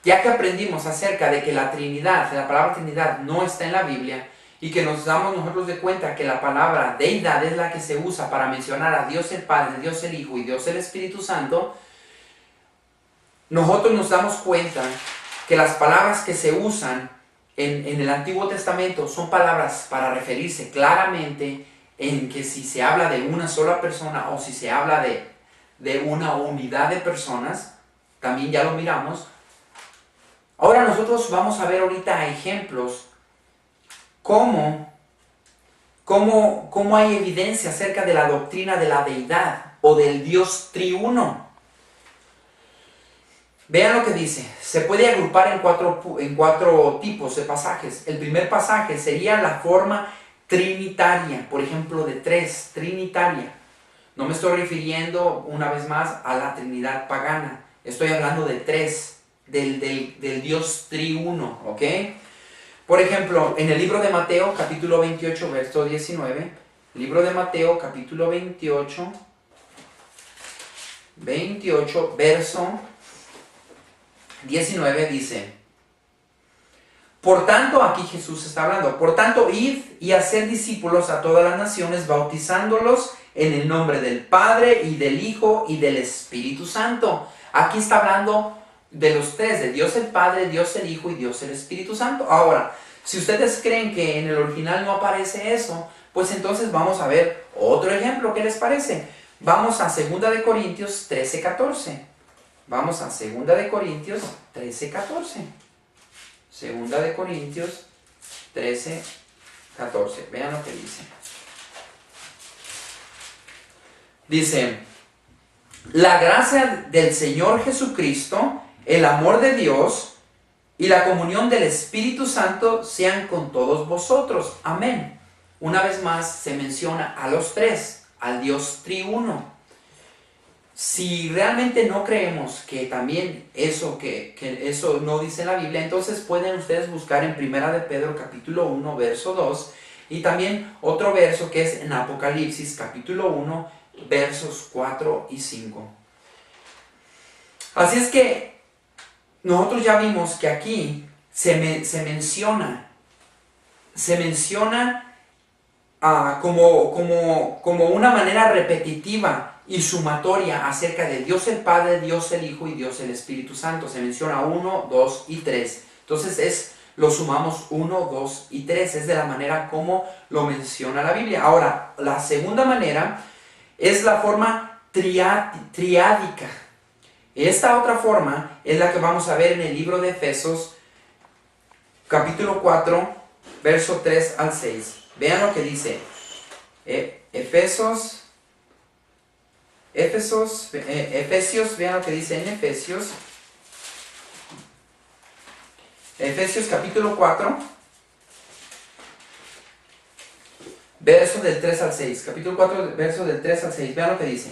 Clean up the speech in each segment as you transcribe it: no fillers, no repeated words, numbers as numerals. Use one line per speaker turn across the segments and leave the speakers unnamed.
ya que aprendimos acerca de que la Trinidad, la palabra Trinidad no está en la Biblia, y que nos damos nosotros de cuenta que la palabra deidad es la que se usa para mencionar a Dios el Padre, Dios el Hijo y Dios el Espíritu Santo, nosotros nos damos cuenta que las palabras que se usan en el Antiguo Testamento son palabras para referirse claramente en que si se habla de una sola persona o si se habla de una unidad de personas, también ya lo miramos. Ahora nosotros vamos a ver ahorita ejemplos cómo hay evidencia acerca de la doctrina de la deidad o del Dios triuno. Vean lo que dice, se puede agrupar en cuatro tipos de pasajes. El primer pasaje sería la forma trinitaria, por ejemplo de tres, trinitaria. No me estoy refiriendo una vez más a la Trinidad pagana, estoy hablando de tres, del Dios triuno, ¿ok? Por ejemplo, en el libro de Mateo, capítulo 28, verso 19, libro de Mateo, capítulo 28, verso 19 dice, por tanto, aquí Jesús está hablando, por tanto, id y haced discípulos a todas las naciones, bautizándolos en el nombre del Padre y del Hijo y del Espíritu Santo. Aquí está hablando de los tres, de Dios el Padre, Dios el Hijo y Dios el Espíritu Santo. Ahora, si ustedes creen que en el original no aparece eso, pues entonces vamos a ver otro ejemplo. ¿Qué les parece? Vamos a 2 de Corintios 13:14. Vamos a 2 de Corintios 13:14. 2 de Corintios 13:14. Vean lo que dice. Dice, la gracia del Señor Jesucristo, el amor de Dios y la comunión del Espíritu Santo sean con todos vosotros. Amén. Una vez más se menciona a los tres, al Dios triuno. Si realmente no creemos que también eso, que eso no dice la Biblia, entonces pueden ustedes buscar en 1 de Pedro capítulo 1, verso 2, y también otro verso que es en Apocalipsis capítulo 1, versos 4 y 5. Así es que nosotros ya vimos que aquí se menciona como una manera repetitiva y sumatoria acerca de Dios el Padre, Dios el Hijo y Dios el Espíritu Santo. Se menciona 1, 2 y 3. Entonces lo sumamos 1, 2 y 3. Es de la manera como lo menciona la Biblia. Ahora, la segunda manera es la forma triádica. Esta otra forma es la que vamos a ver en el libro de Efesios, capítulo 4, verso 3 al 6. Vean lo que dice. Efesios, vean lo que dice en Efesios. Efesios capítulo 4, verso del 3 al 6. Capítulo 4, verso del 3 al 6. Vean lo que dice.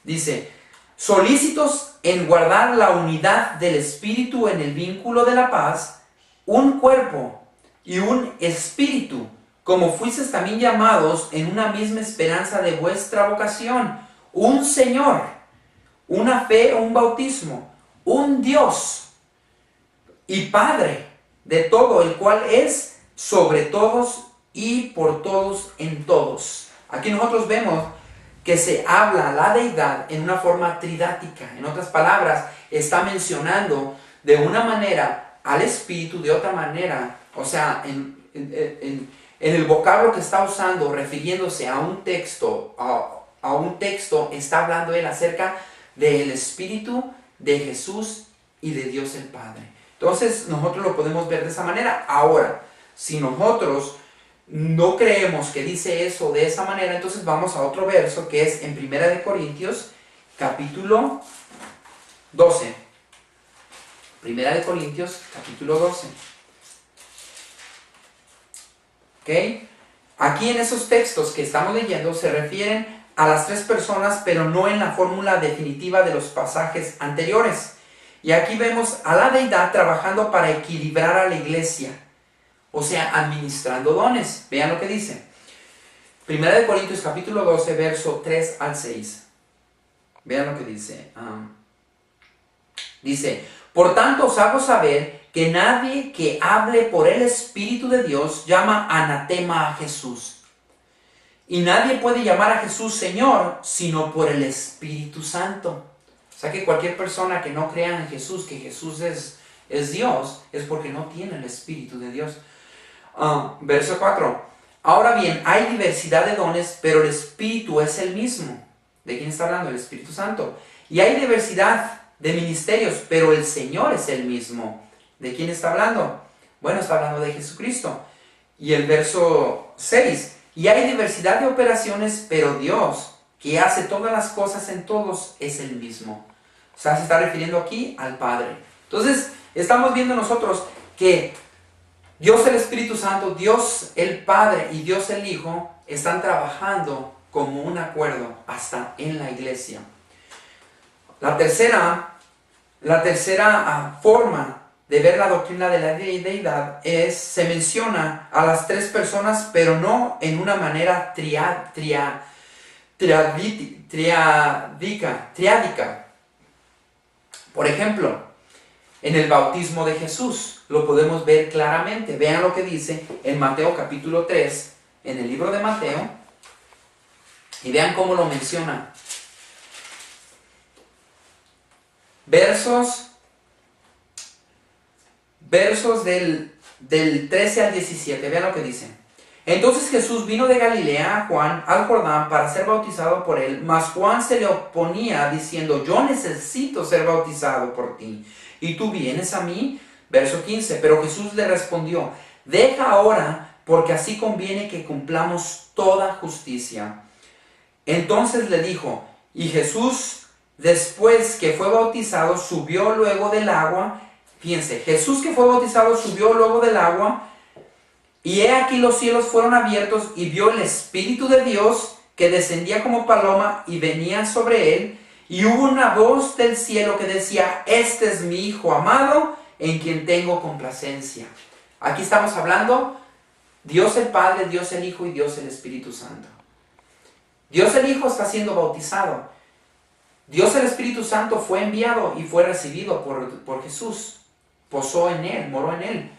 Dice, solícitos en guardar la unidad del Espíritu en el vínculo de la paz, un cuerpo y un espíritu, como fuisteis también llamados en una misma esperanza de vuestra vocación, un Señor, una fe, un bautismo, un Dios y Padre de todo, el cual es sobre todos y por todos en todos. Aquí nosotros vemos que se habla la deidad en una forma tridática. En otras palabras, está mencionando de una manera al Espíritu, de otra manera, o sea, en el vocablo que está usando, refiriéndose a un texto, está hablando él acerca del Espíritu, de Jesús y de Dios el Padre. Entonces, nosotros lo podemos ver de esa manera. Ahora, si nosotros no creemos que dice eso de esa manera, entonces vamos a otro verso que es en 1 de Corintios, capítulo 12. 1 de Corintios, capítulo 12. ¿Ok? Aquí en esos textos que estamos leyendo se refieren a las tres personas, pero no en la fórmula definitiva de los pasajes anteriores. Y aquí vemos a la deidad trabajando para equilibrar a la iglesia, o sea, administrando dones. Vean lo que dice. 1 de Corintios capítulo 12, verso 3 al 6. Vean lo que dice. Dice, Por tanto os hago saber que nadie que hable por el Espíritu de Dios llama anatema a Jesús. Y nadie puede llamar a Jesús Señor sino por el Espíritu Santo. O sea que cualquier persona que no crea en Jesús, que Jesús es Dios, es porque no tiene el Espíritu de Dios. Verso 4. Ahora bien, hay diversidad de dones, pero el Espíritu es el mismo. ¿De quién está hablando? El Espíritu Santo. Y hay diversidad de ministerios, pero el Señor es el mismo. ¿De quién está hablando? Bueno, está hablando de Jesucristo. Y el verso 6. Y hay diversidad de operaciones, pero Dios, que hace todas las cosas en todos, es el mismo. O sea, se está refiriendo aquí al Padre. Entonces, estamos viendo nosotros que Dios el Espíritu Santo, Dios el Padre y Dios el Hijo están trabajando como un acuerdo hasta en la iglesia. La tercera forma de ver la doctrina de la deidad se menciona a las tres personas, pero no en una manera triádica. Por ejemplo, en el bautismo de Jesús lo podemos ver claramente. Vean lo que dice en Mateo capítulo 3, en el libro de Mateo, y vean cómo lo menciona. Versos del 13 al 17, vean lo que dice. Entonces Jesús vino de Galilea a Juan al Jordán para ser bautizado por él, mas Juan se le oponía diciendo, yo necesito ser bautizado por ti, ¿y tú vienes a mí? Verso 15, pero Jesús le respondió, deja ahora, porque así conviene que cumplamos toda justicia. Entonces le dijo, y Jesús, después que fue bautizado, subió luego del agua. Fíjense, Jesús que fue bautizado subió luego del agua, y he aquí los cielos fueron abiertos, y vio el Espíritu de Dios que descendía como paloma y venía sobre él, y hubo una voz del cielo que decía, este es mi Hijo amado, en quien tengo complacencia. Aquí estamos hablando Dios el Padre, Dios el Hijo y Dios el Espíritu Santo. Dios el Hijo está siendo bautizado. Dios el Espíritu Santo fue enviado y fue recibido por Jesús. Posó en él, moró en él.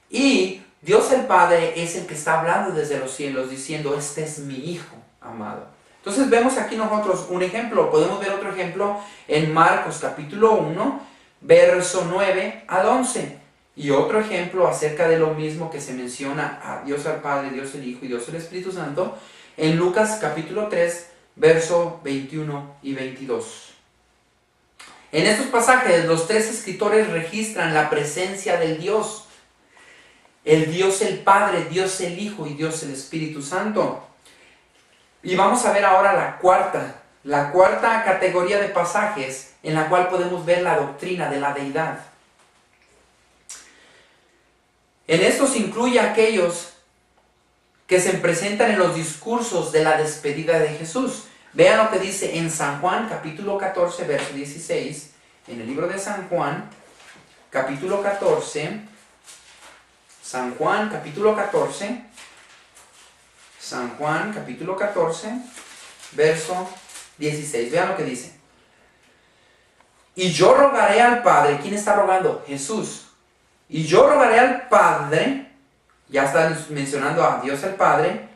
Y Dios el Padre es el que está hablando desde los cielos diciendo, este es mi Hijo amado. Entonces vemos aquí nosotros un ejemplo. Podemos ver otro ejemplo en Marcos capítulo 1, verso 9 al 11. Y otro ejemplo acerca de lo mismo que se menciona a Dios el Padre, Dios el Hijo y Dios el Espíritu Santo en Lucas capítulo 3, verso 21 y 22. En estos pasajes los tres escritores registran la presencia del Dios. El Dios el Padre, Dios el Hijo y Dios el Espíritu Santo. Y vamos a ver ahora la cuarta categoría de pasajes en la cual podemos ver la doctrina de la deidad. En estos incluye aquellos que se presentan en los discursos de la despedida de Jesús. Vean lo que dice en San Juan, capítulo 14, verso 16. En el libro de San Juan, capítulo 14. San Juan, capítulo 14. San Juan, capítulo 14, verso 16. Vean lo que dice. Y yo rogaré al Padre. ¿Quién está rogando? Jesús. Y yo rogaré al Padre, ya están mencionando a Dios el Padre,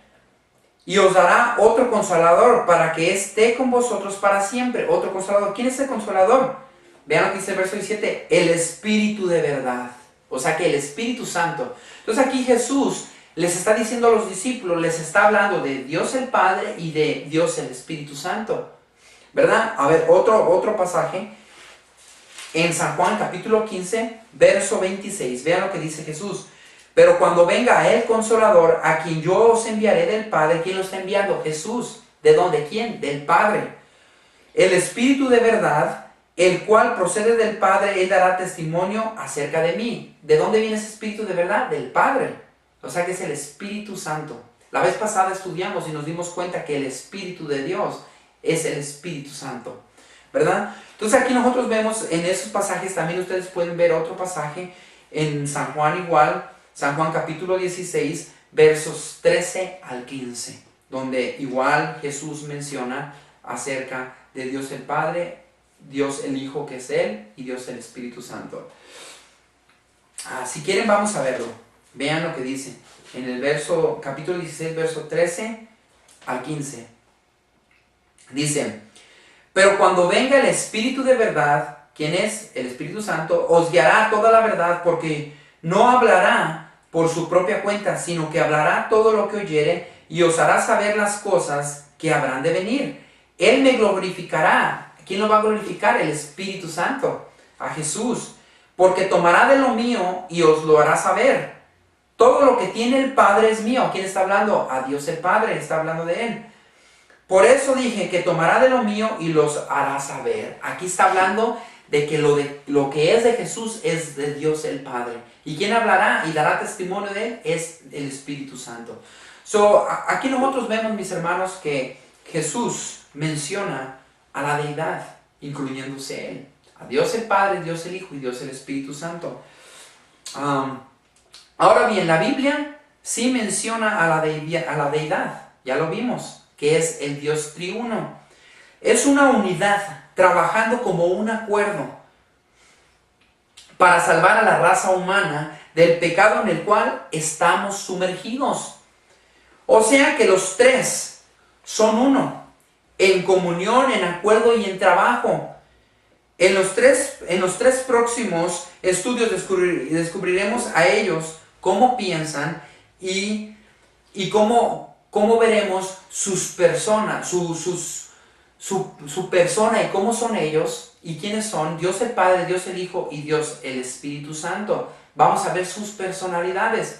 y os dará otro consolador para que esté con vosotros para siempre. Otro consolador. ¿Quién es el consolador? Vean lo que dice el verso 17. El Espíritu de verdad. O sea que el Espíritu Santo. Entonces aquí Jesús les está diciendo a los discípulos, les está hablando de Dios el Padre y de Dios el Espíritu Santo. ¿Verdad? A ver, otro pasaje. En San Juan capítulo 15, verso 26. Vean lo que dice Jesús. Pero cuando venga el Consolador, a quien yo os enviaré del Padre, ¿quién lo está enviando? Jesús. ¿De dónde? ¿Quién? Del Padre. El Espíritu de verdad, el cual procede del Padre, él dará testimonio acerca de mí. ¿De dónde viene ese Espíritu de verdad? Del Padre. O sea que es el Espíritu Santo. La vez pasada estudiamos y nos dimos cuenta que el Espíritu de Dios es el Espíritu Santo. ¿Verdad? Entonces aquí nosotros vemos en esos pasajes, también ustedes pueden ver otro pasaje en San Juan igual, San Juan capítulo 16, versos 13 al 15, donde igual Jesús menciona acerca de Dios el Padre, Dios el Hijo, que es Él, y Dios el Espíritu Santo. Si quieren, vamos a verlo. Vean lo que dice en el capítulo 16, verso 13 al 15. Dice: pero cuando venga el Espíritu de verdad, quien es el Espíritu Santo, os guiará a toda la verdad, porque no hablará por su propia cuenta, sino que hablará todo lo que oyere, y os hará saber las cosas que habrán de venir. Él me glorificará. ¿Quién lo va a glorificar? El Espíritu Santo, a Jesús, porque tomará de lo mío y os lo hará saber. Todo lo que tiene el Padre es mío. ¿Quién está hablando? A Dios el Padre, está hablando de Él. Por eso dije que tomará de lo mío y los hará saber. Aquí está hablando de que lo que es de Jesús es de Dios el Padre. ¿Y quién hablará y dará testimonio de Él? Es el Espíritu Santo. Aquí nosotros vemos, mis hermanos, que Jesús menciona a la deidad, incluyéndose Él. A Dios el Padre, Dios el Hijo y Dios el Espíritu Santo. Ahora bien, la Biblia sí menciona a la deidad. Ya lo vimos, que es el Dios triuno. Es una unidad, trabajando como un acuerdo para salvar a la raza humana del pecado en el cual estamos sumergidos. O sea que los tres son uno, en comunión, en acuerdo y en trabajo. En los tres próximos estudios descubriremos a ellos cómo piensan y cómo veremos sus personas, su persona y cómo son ellos y quiénes son: Dios el Padre, Dios el Hijo y Dios el Espíritu Santo. Vamos a ver sus personalidades.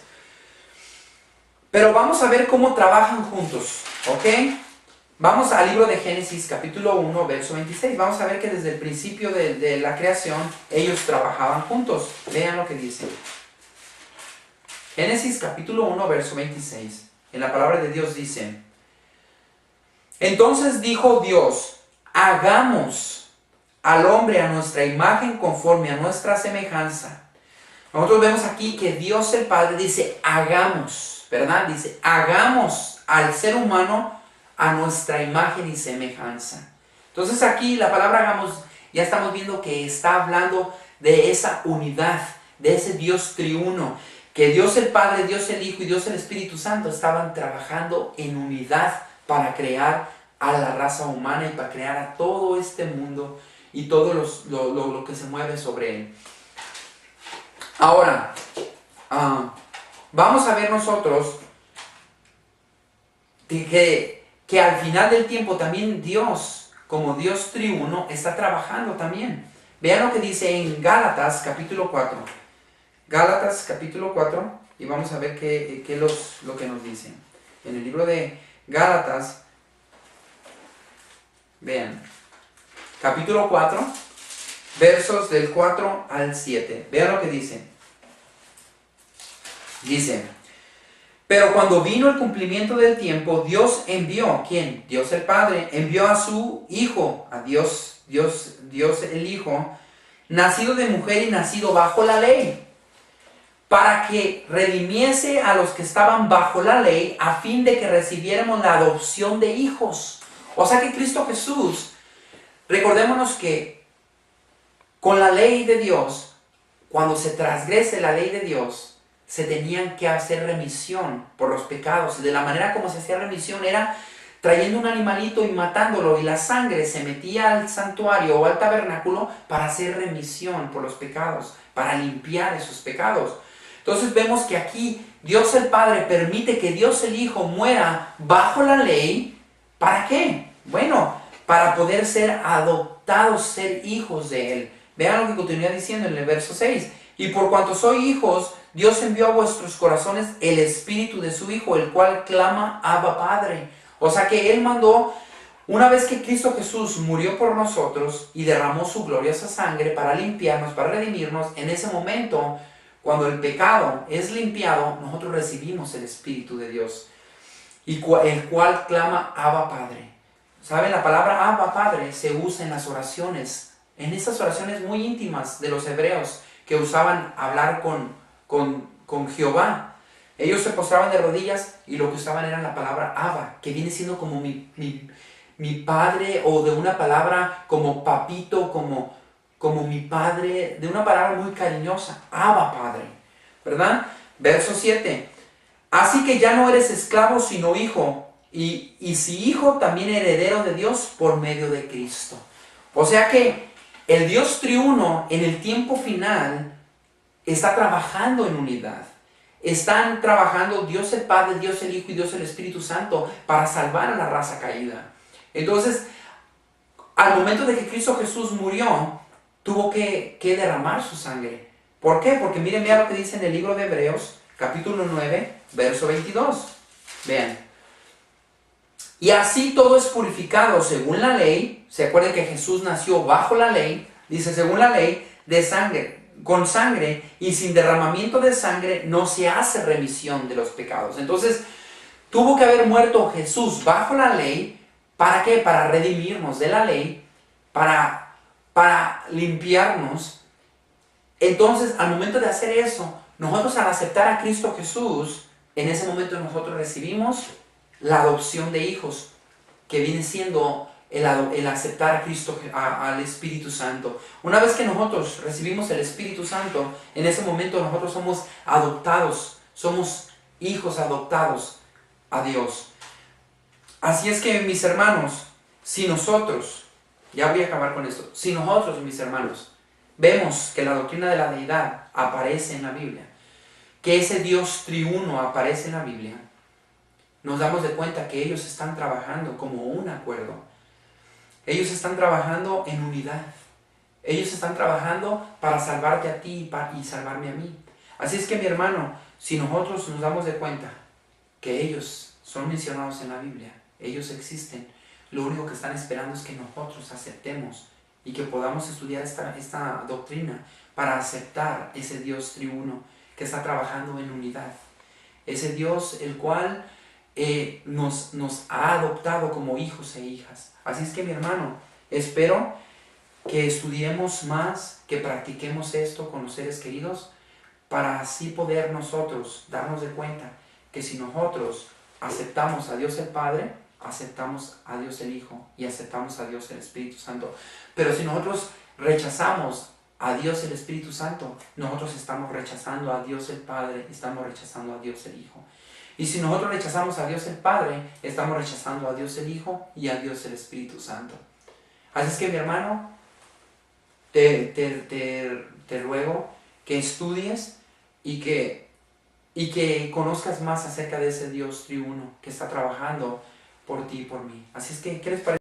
Pero vamos a ver cómo trabajan juntos, ¿ok? Vamos al libro de Génesis, capítulo 1, verso 26. Vamos a ver que desde el principio de la creación ellos trabajaban juntos. Vean lo que dice. Génesis, capítulo 1, verso 26. En la palabra de Dios dice: entonces dijo Dios: hagamos al hombre a nuestra imagen, conforme a nuestra semejanza. Nosotros vemos aquí que Dios el Padre dice hagamos, ¿verdad? Dice hagamos al ser humano a nuestra imagen y semejanza. Entonces aquí la palabra hagamos, ya estamos viendo que está hablando de esa unidad, de ese Dios triuno, que Dios el Padre, Dios el Hijo y Dios el Espíritu Santo estaban trabajando en unidad para crear a la raza humana y para crear a todo este mundo y todo lo que se mueve sobre él. Ahora, vamos a ver nosotros que al final del tiempo también Dios, como Dios triuno, está trabajando también. Vean lo que dice en Gálatas capítulo 4. Gálatas capítulo 4, y vamos a ver qué lo que nos dice. En el libro de Gálatas, vean, capítulo 4, versos del 4 al 7. Vean lo que dice. Dice: pero cuando vino el cumplimiento del tiempo, Dios envió, ¿quién? Dios el Padre, envió a su Hijo, a Dios el Hijo, nacido de mujer y nacido bajo la ley, para que redimiese a los que estaban bajo la ley, a fin de que recibiéramos la adopción de hijos. O sea que Cristo Jesús, recordémonos que con la ley de Dios, cuando se transgrese la ley de Dios, se tenían que hacer remisión por los pecados. De la manera como se hacía remisión era trayendo un animalito y matándolo, y la sangre se metía al santuario o al tabernáculo para hacer remisión por los pecados, para limpiar esos pecados. Entonces vemos que aquí Dios el Padre permite que Dios el Hijo muera bajo la ley. ¿Para qué? Bueno, para poder ser adoptados, ser hijos de Él. Vean lo que continúa diciendo en el verso 6. Y por cuanto sois hijos, Dios envió a vuestros corazones el Espíritu de su Hijo, el cual clama: Abba, Padre. O sea que Él mandó, una vez que Cristo Jesús murió por nosotros y derramó su gloriosa sangre para limpiarnos, para redimirnos, en ese momento, cuando el pecado es limpiado, nosotros recibimos el Espíritu de Dios, y el cual clama: Abba, Padre. ¿Saben? La palabra Abba, Padre se usa en las oraciones, en esas oraciones muy íntimas de los hebreos, que usaban hablar con Jehová. Ellos se postraban de rodillas y lo que usaban era la palabra Abba, que viene siendo como mi mi padre, o de una palabra como papito, como mi padre, de una palabra muy cariñosa, Abba Padre, ¿verdad? Verso 7. Así que ya no eres esclavo, sino hijo, y si hijo, también heredero de Dios por medio de Cristo. O sea que el Dios triuno en el tiempo final está trabajando en unidad. Están trabajando Dios el Padre, Dios el Hijo y Dios el Espíritu Santo para salvar a la raza caída. Entonces, al momento de que Cristo Jesús murió, tuvo que derramar su sangre. ¿Por qué? Porque miren, vean lo que dice en el libro de Hebreos, capítulo 9, verso 22. Vean. Y así todo es purificado según la ley. Se acuerdan que Jesús nació bajo la ley. Dice, según la ley, de sangre, con sangre y sin derramamiento de sangre no se hace remisión de los pecados. Entonces, tuvo que haber muerto Jesús bajo la ley. ¿Para qué? Para redimirnos de la ley, para limpiarnos. Entonces, al momento de hacer eso, nosotros al aceptar a Cristo Jesús, en ese momento nosotros recibimos la adopción de hijos, que viene siendo el aceptar a Cristo, al Espíritu Santo. Una vez que nosotros recibimos el Espíritu Santo, en ese momento nosotros somos adoptados, somos hijos adoptados a Dios. Así es que, mis hermanos, si nosotros, ya voy a acabar con esto, si nosotros, mis hermanos, vemos que la doctrina de la deidad aparece en la Biblia, que ese Dios triuno aparece en la Biblia, nos damos de cuenta que ellos están trabajando como un acuerdo. Ellos están trabajando en unidad. Ellos están trabajando para salvarte a ti y salvarme a mí. Así es que, mi hermano, si nosotros nos damos de cuenta que ellos son mencionados en la Biblia, ellos existen, lo único que están esperando es que nosotros aceptemos y que podamos estudiar esta doctrina para aceptar ese Dios triuno que está trabajando en unidad. Ese Dios el cual nos ha adoptado como hijos e hijas. Así es que, mi hermano, espero que estudiemos más, que practiquemos esto con los seres queridos, para así poder nosotros darnos de cuenta que si nosotros aceptamos a Dios el Padre, aceptamos a Dios el Hijo y aceptamos a Dios el Espíritu Santo. Pero si nosotros rechazamos a Dios el Espíritu Santo, nosotros estamos rechazando a Dios el Padre, estamos rechazando a Dios el Hijo. Y si nosotros rechazamos a Dios el Padre, estamos rechazando a Dios el Hijo y a Dios el Espíritu Santo. Así es que, mi hermano, te ruego que estudies y que conozcas más acerca de ese Dios triuno que está trabajando por ti y por mí. Así es que, ¿qué les parece?